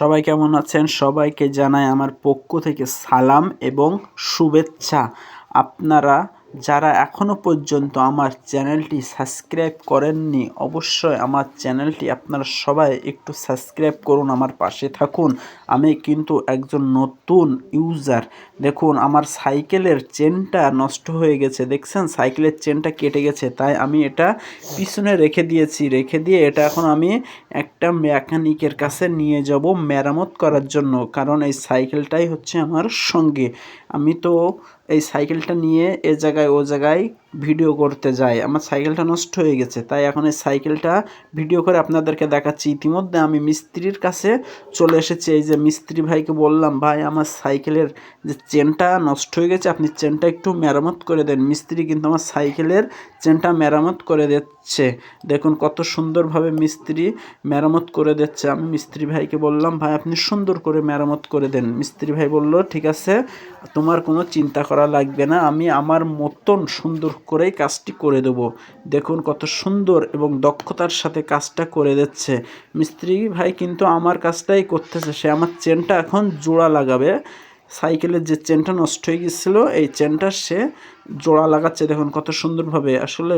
সবাই কেমন আছেন? সবাইকে জানাই আমার পক্ষ থেকে সালাম এবং শুভেচ্ছা। আপনারা যারা এখনও পর্যন্ত আমার চ্যানেলটি সাবস্ক্রাইব করেননি, অবশ্যই আমার চ্যানেলটি আপনারা সবাই একটু সাবস্ক্রাইব করুন, আমার পাশে থাকুন। আমি কিন্তু একজন নতুন ইউজার। দেখুন আমার সাইকেলের চেনটা নষ্ট হয়ে গেছে, দেখছেন সাইকেলের চেনটা কেটে গেছে, তাই আমি এটা পিছনে রেখে দিয়েছি। রেখে দিয়ে এটা এখন আমি একটা মেকানিকের কাছে নিয়ে যাব মেরামত করার জন্য, কারণ এই সাইকেলটাই হচ্ছে আমার সঙ্গে। আমি তো এই সাইকেলটা নিয়ে এ জায়গায় ও জায়গায় ভিডিও করতে যাই। আমার সাইকেলটা নষ্ট হয়ে গেছে, তাই এখন এই সাইকেলটা ভিডিও করে আপনাদেরকে দেখাচ্ছি। ইতিমধ্যে আমি মিস্ত্রির কাছে চলে এসেছি। এই যে মিস্ত্রি ভাইকে বললাম, ভাই আমার সাইকেলের যে চেনটা নষ্ট হয়ে গেছে, আপনি চেনটা একটু মেরামত করে দেন। মিস্ত্রি কিন্তু আমার সাইকেলের চেনটা মেরামত করে দিচ্ছে। দেখুন কত সুন্দরভাবে মিস্ত্রি মেরামত করে দিচ্ছে। আমি মিস্ত্রি ভাইকে বললাম, ভাই আপনি সুন্দর করে মেরামত করে দেন। মিস্ত্রি ভাই বলল, ঠিক আছে, তোমার কোনো চিন্তা করা লাগবে না, আমি আমার মতন সুন্দর করেই কাজটি করে দেবো। দেখুন কত সুন্দর এবং দক্ষতার সাথে কাজটা করে দিচ্ছে। মিস্ত্রি ভাই কিন্তু আমার কাজটাই করতেছে। সে আমার চেনটা এখন জোড়া লাগাবে। সাইকেলের যে চেনটা নষ্ট হয়ে গেছিলো, এই চেনটা সে জোড়া লাগাচ্ছে। দেখুন কত সুন্দরভাবে। আসলে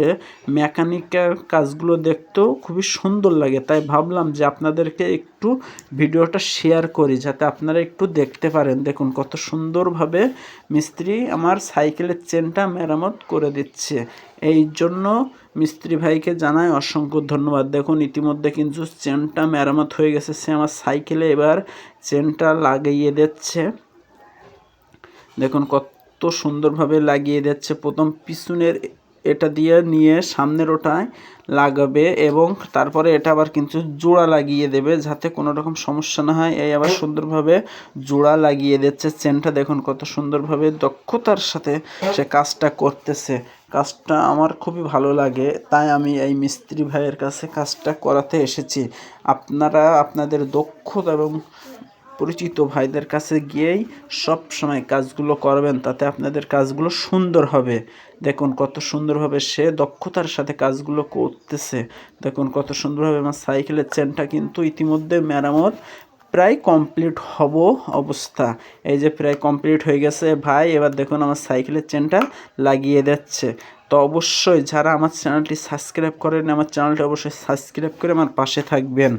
মেকানিকের কাজগুলো দেখতেও খুবই সুন্দর লাগে, তাই ভাবলাম যে আপনাদেরকে একটু ভিডিওটা শেয়ার করি, যাতে আপনারা একটু দেখতে পারেন। দেখুন কত সুন্দরভাবে মিস্ত্রি আমার সাইকেলের চেনটা মেরামত করে দিচ্ছে। এই জন্য মিস্ত্রি ভাইকে জানাই অসংখ্য ধন্যবাদ। দেখুন ইতিমধ্যে কিন্তু চেনটা মেরামত হয়ে গেছে। সে আমার সাইকেলে এবার চেনটা লাগিয়ে দিচ্ছে। দেখুন কত সুন্দরভাবে লাগিয়ে দিচ্ছে। প্রথম পিছনের এটা দিয়ে নিয়ে সামনের ওটায় লাগাবে এবং তারপরে এটা আবার কিন্তু জোড়া লাগিয়ে দেবে, যাতে কোনো রকম সমস্যা না হয়। এই আবার সুন্দরভাবে জোড়া লাগিয়ে দিচ্ছে চেনটা। দেখুন কত সুন্দরভাবে দক্ষতার সাথে সে কাজটা করতেছে। কাজটা আমার খুবই ভালো লাগে, তাই আমি এই মিস্ত্রি ভাইয়ের কাছে কাজটা করাতে এসেছি। আপনারা আপনাদের দক্ষতা এবং পরিচিত ভাইদের কাছে গিয়েই সব সময় কাজগুলো করবেন, তাতে আপনাদের কাজগুলো সুন্দর হবে। দেখুন কত সুন্দরভাবে সে দক্ষতার সাথে কাজগুলো করতেছে। দেখুন কত সুন্দরভাবে আমার সাইকেলের চেনটা কিন্তু ইতিমধ্যে মেরামত প্রায় কমপ্লিট হব অবস্থা। এই যে প্রায় কমপ্লিট হয়ে গেছে ভাই। এবার দেখুন আমার সাইকেলের চেনটা লাগিয়ে দিচ্ছে। তো অবশ্যই যারা আমার চ্যানেলটি সাবস্ক্রাইব করেন, আমার চ্যানেলটি অবশ্যই সাবস্ক্রাইব করে আমার পাশে থাকবেন।